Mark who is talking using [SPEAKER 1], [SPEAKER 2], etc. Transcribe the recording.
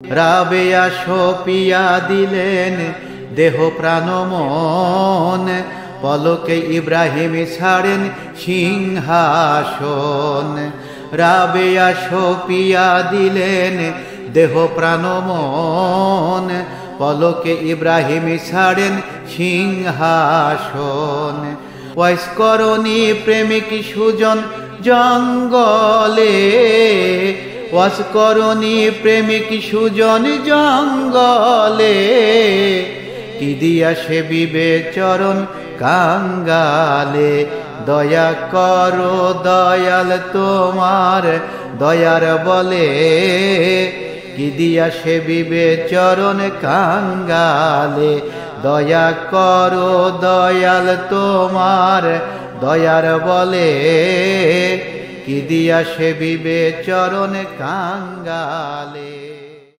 [SPEAKER 1] রাবেয়া সপিয়া দিলেন দেহ প্রাণ মন, পলকে ইব্রাহিম ছাড়েন সিংহাসন। রাবেয়া সপিয়া দিলেন দেহ প্রাণ মন, পলকে ইব্রাহিম ছাড়েন সিংহাসন। ওয়াইসকরণী প্রেমিক সুজন জঙ্গলে, ওয়াসকরণী প্রেমিক সুজন জঙ্গলে, কি দিয়া সে বিবেচরণ কাঙ্গালে। দয়া করো দয়াল তোমার দয়ার বলে, কি দিয়া সে বিবেচরণ কাঙ্গালে। দয়া করো দয়াল তোমার দয়ার বলে, কি দিয়া সে বিবেচরণ কাঙ্গালে।